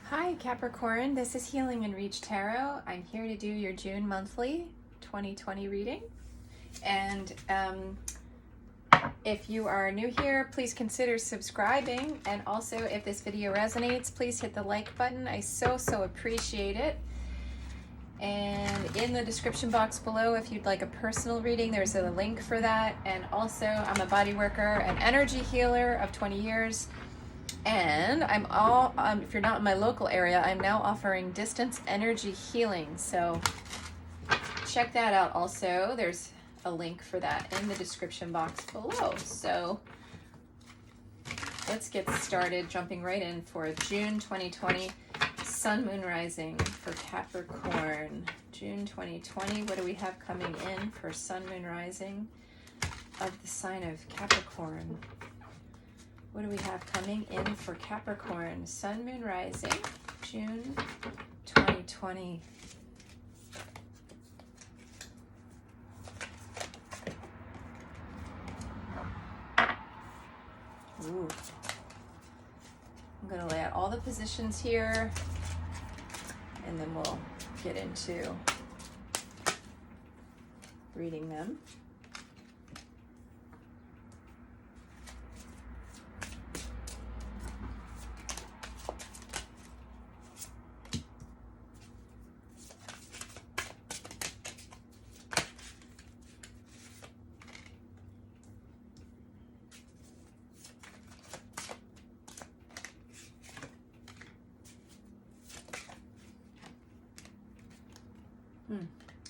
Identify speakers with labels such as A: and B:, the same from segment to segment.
A: Hi Capricorn, this is Healing and Reach Tarot. I'm here to do your June monthly 2020 reading. And if you are new here, please consider subscribing. And also, if this video resonates, please hit the like button. I so appreciate it. And in the description box below, if you'd like a personal reading, there's a link for that. And also, I'm a body worker, an energy healer of 20 years. And if you're not in my local area, I'm now offering distance energy healing. So check that out also. There's a link for that in the description box below. So let's get started, jumping right in for June 2020 Sun Moon Rising for Capricorn. June 2020, what do we have coming in for Sun Moon Rising of the sign of Capricorn? What do we have coming in for Capricorn? Sun, Moon, Rising, June 2020. Ooh. I'm going to lay out all the positions here, and then we'll get into reading them.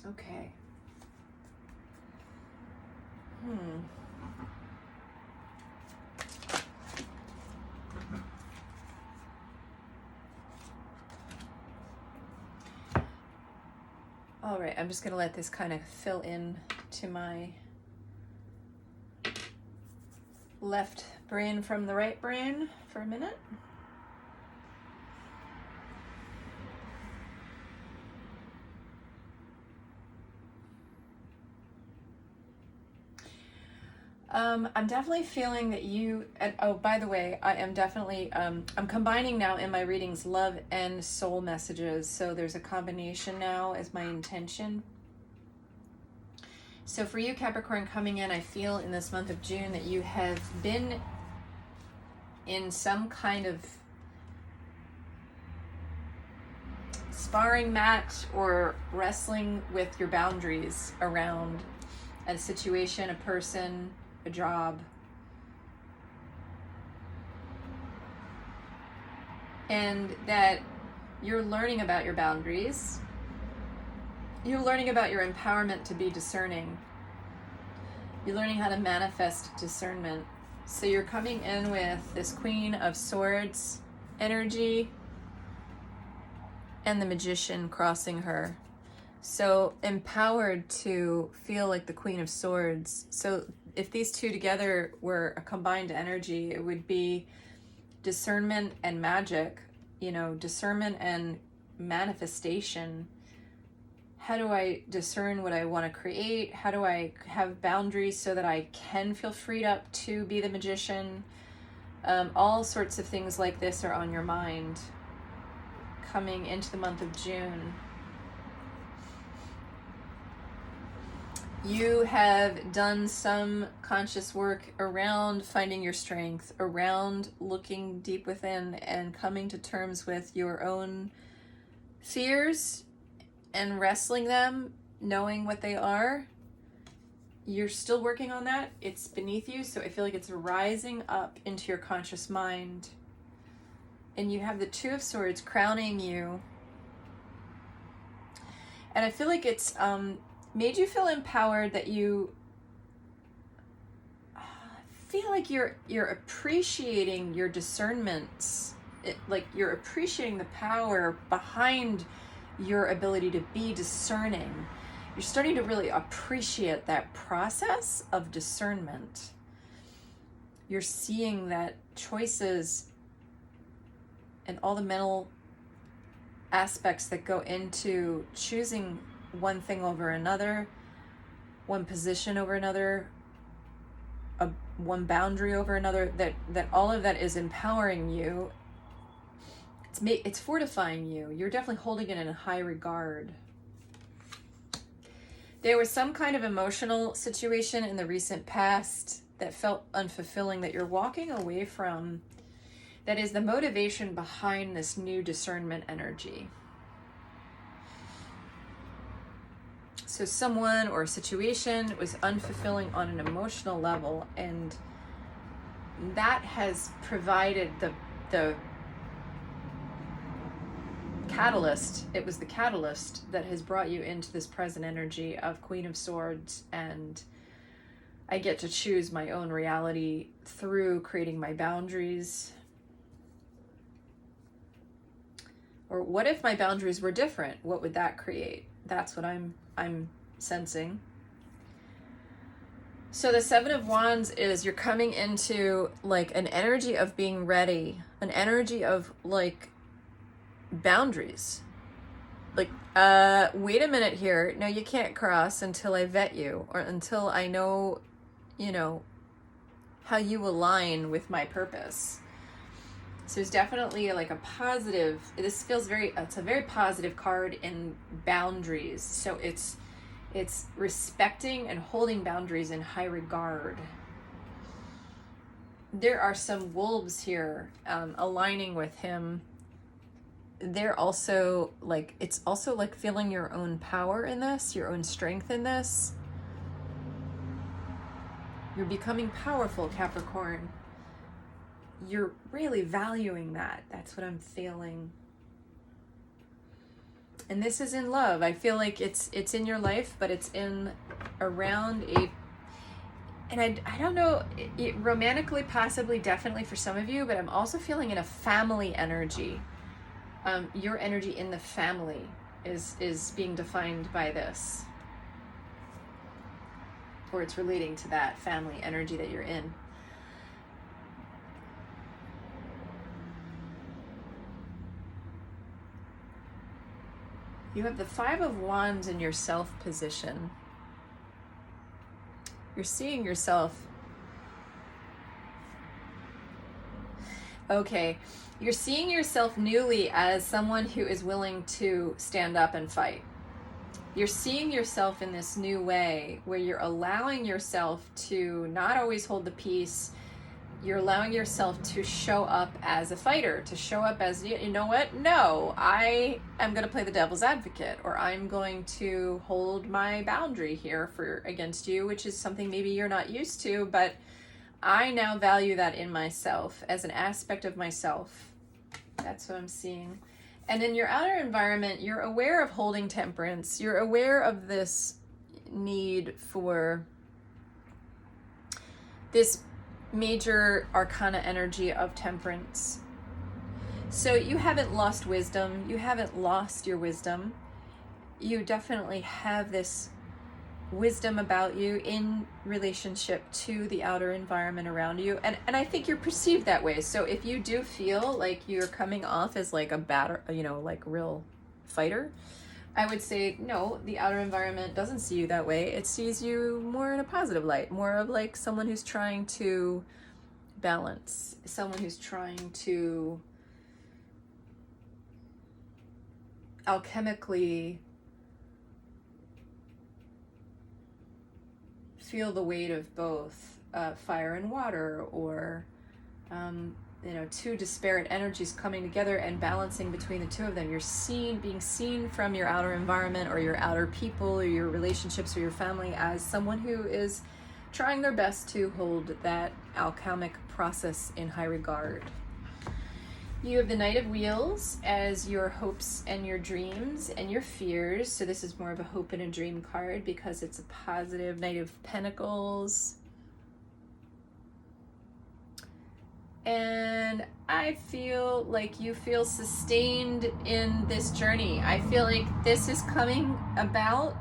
A: Okay. All right, I'm just going to let this kind of fill in to my left brain from the right brain for a minute. I'm definitely feeling that you, oh, by the way, I am definitely, I'm combining now in my readings love and soul messages. So there's a combination now as my intention. So for you, Capricorn, coming in, I feel in this month of June that you have been in some kind of sparring match or wrestling with your boundaries around a situation, a person, a job. And that you're learning about your boundaries. You're learning about your empowerment to be discerning. You're learning how to manifest discernment. So you're coming in with this Queen of Swords energy and the Magician crossing her. So empowered to feel like the Queen of Swords. So if these two together were a combined energy, it would be discernment and magic, discernment and manifestation. How do I discern what I want to create? How do I have boundaries so that I can feel freed up to be the magician? All sorts of things like this are on your mind coming into the month of June. You have done some conscious work around finding your strength, around looking deep within and coming to terms with your own fears and wrestling them, knowing what they are. You're still working on that. It's beneath you, so I feel like it's rising up into your conscious mind. And you have the Two of Swords crowning you. And I feel like it's made you feel empowered, that you feel like you're appreciating your discernments, like you're appreciating the power behind your ability to be discerning. You're starting to really appreciate that process of discernment. You're seeing that choices and all the mental aspects that go into choosing one thing over another, one position over another, one boundary over another, that all of that is empowering you it's fortifying you. You're definitely holding it in high regard. There was some kind of emotional situation in the recent past that felt unfulfilling that you're walking away from. That is the motivation behind this new discernment energy. So someone or a situation was unfulfilling on an emotional level, and that has provided the catalyst. It was the catalyst that has brought you into this present energy of Queen of Swords, and I get to choose my own reality through creating my boundaries. Or what if my boundaries were different? What would that create? That's what I'm sensing. So the Seven of Wands is you're coming into like an energy of being ready, an energy of like boundaries. Like, wait a minute here. No, you can't cross until I vet you, or until I know, how you align with my purpose. So there's definitely like a positive, this feels it's a very positive card in boundaries. So it's respecting and holding boundaries in high regard. There are some wolves here aligning with him. They're also like, it's also like feeling your own power in this, your own strength in this. You're becoming powerful, Capricorn. You're really valuing that. That's what I'm feeling. And this is in love. I feel like it's in your life, but it's in around and I don't know, romantically, possibly, definitely for some of you, but I'm also feeling in a family energy. Your energy in the family is being defined by this. Or it's relating to that family energy that you're in. You have the Five of Wands in your self position. You're seeing yourself. Okay, you're seeing yourself newly as someone who is willing to stand up and fight. You're seeing yourself in this new way where you're allowing yourself to not always hold the peace. You're allowing yourself to show up as a fighter, to show up as, you know what? No, I am going to play the devil's advocate, or I'm going to hold my boundary here against you, which is something maybe you're not used to, but I now value that in myself as an aspect of myself. That's what I'm seeing. And in your outer environment, you're aware of holding temperance. You're aware of this need for this major arcana energy of temperance. So you haven't lost wisdom. You haven't lost your wisdom. You definitely have this wisdom about you in relationship to the outer environment around you. And I think you're perceived that way. So if you do feel like you're coming off as like a like real fighter, I would say, no, the outer environment doesn't see you that way. It sees you more in a positive light, more of like someone who's trying to balance, someone who's trying to alchemically feel the weight of both fire and water, or two disparate energies coming together and balancing between the two of them. You're being seen from your outer environment or your outer people or your relationships or your family as someone who is trying their best to hold that alchemic process in high regard. You have the Knight of Wheels as your hopes and your dreams and your fears. So this is more of a hope and a dream card because it's a positive. Knight of Pentacles. And I feel like you feel sustained in this journey. I feel like this is coming about.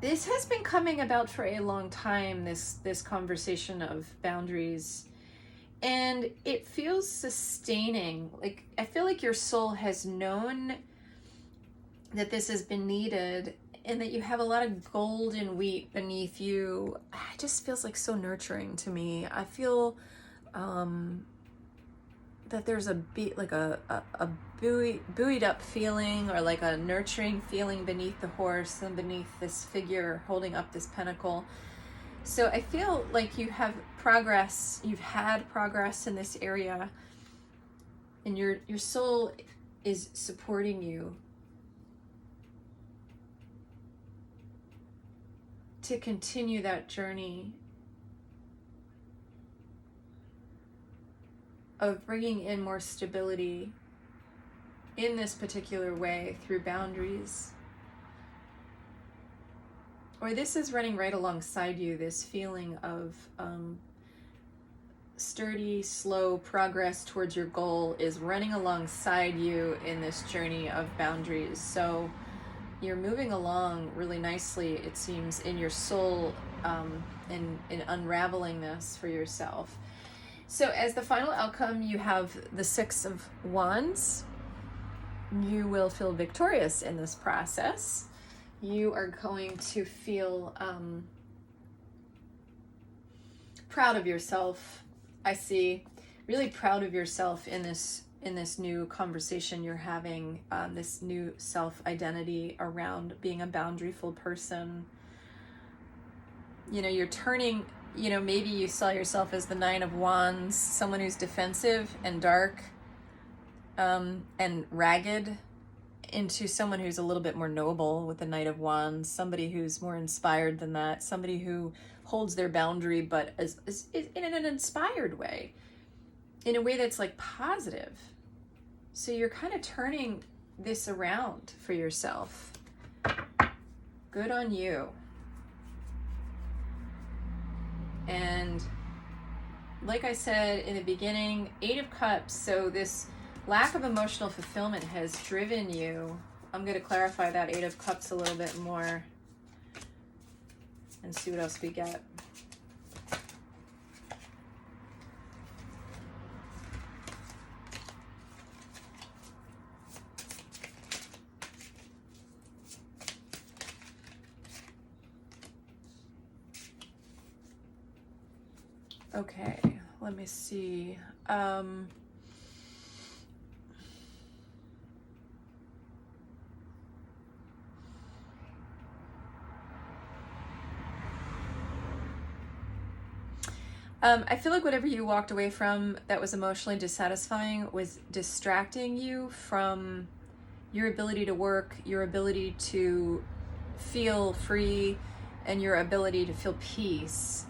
A: This has been coming about for a long time, this conversation of boundaries. And it feels sustaining. Like, I feel like your soul has known that this has been needed and that you have a lot of golden wheat beneath you. It just feels like so nurturing to me. I feel that there's a buoyed up feeling, or like a nurturing feeling beneath the horse and beneath this figure holding up this pentacle. So I feel like you have progress, you've had progress in this area, and your soul is supporting you to continue that journey of bringing in more stability in this particular way through boundaries. Or this is running right alongside you, this feeling of sturdy, slow progress towards your goal is running alongside you in this journey of boundaries. So you're moving along really nicely, it seems, in your soul, in unraveling this for yourself. So as the final outcome, you have the Six of Wands. You will feel victorious in this process. You are going to feel proud of yourself. I see, really proud of yourself in this new conversation you're having, this new self-identity around being a boundaryful person. You know, you're turning, you know, maybe you saw yourself as the Nine of Wands, someone who's defensive and dark and ragged, into someone who's a little bit more noble with the Knight of Wands, somebody who's more inspired than that, somebody who holds their boundary but is in an inspired way, in a way that's like positive. So you're kind of turning this around for yourself. Good on you. And like I said in the beginning, Eight of Cups, so this lack of emotional fulfillment has driven you. I'm going to clarify that Eight of Cups a little bit more and see what else we get. Okay, let me see. I feel like whatever you walked away from that was emotionally dissatisfying was distracting you from your ability to work, your ability to feel free, and your ability to feel peace.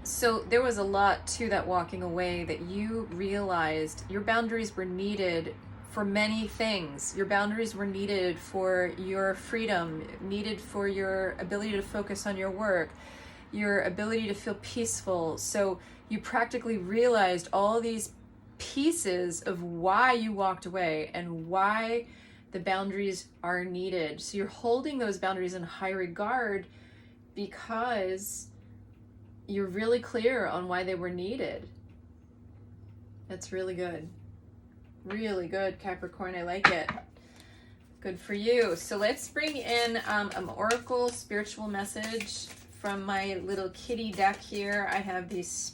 A: So there was a lot to that walking away, that you realized your boundaries were needed for many things. Your boundaries were needed for your freedom, needed for your ability to focus on your work, your ability to feel peaceful. So you practically realized all these pieces of why you walked away and why the boundaries are needed. So you're holding those boundaries in high regard because you're really clear on why they were needed. That's really good. Really good, Capricorn. I like it. Good for you. So let's bring in an oracle spiritual message from my little kitty deck here. I have these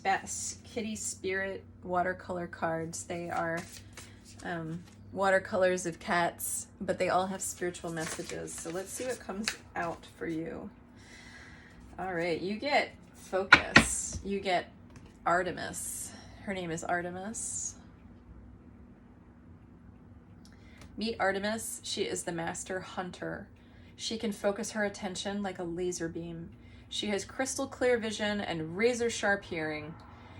A: kitty spirit watercolor cards. They are watercolors of cats, but they all have spiritual messages. So let's see what comes out for you. All right, you get focus. You get Artemis. Her name is Artemis. Meet Artemis. She is the master hunter. She can focus her attention like a laser beam. She has crystal clear vision and razor sharp hearing.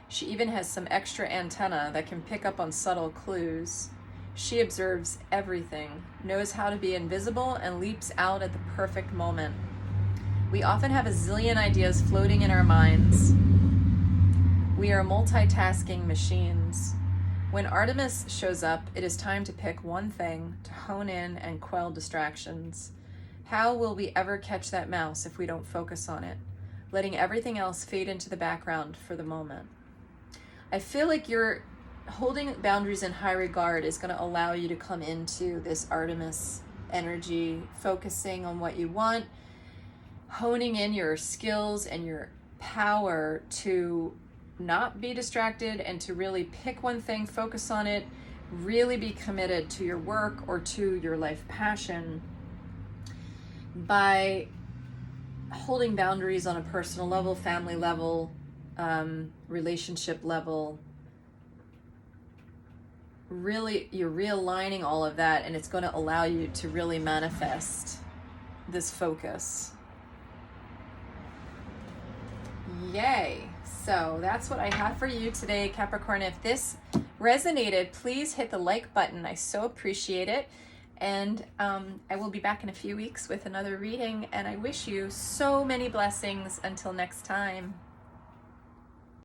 A: She even has some extra antenna that can pick up on subtle clues. She observes everything, knows how to be invisible, and leaps out at the perfect moment. We often have a zillion ideas floating in our minds. We are multitasking machines. When Artemis shows up, it is time to pick one thing to hone in and quell distractions. How will we ever catch that mouse if we don't focus on it, letting everything else fade into the background for the moment? I feel like you're holding boundaries in high regard is going to allow you to come into this Artemis energy, focusing on what you want, honing in your skills and your power to not be distracted and to really pick one thing, focus on it, really be committed to your work or to your life passion by holding boundaries on a personal level, family level, relationship level. Really, you're realigning all of that, and it's going to allow you to really manifest this focus. Yay! So that's what I have for you today, Capricorn. If this resonated, please hit the like button. I so appreciate it. And I will be back in a few weeks with another reading, and I wish you so many blessings until next time.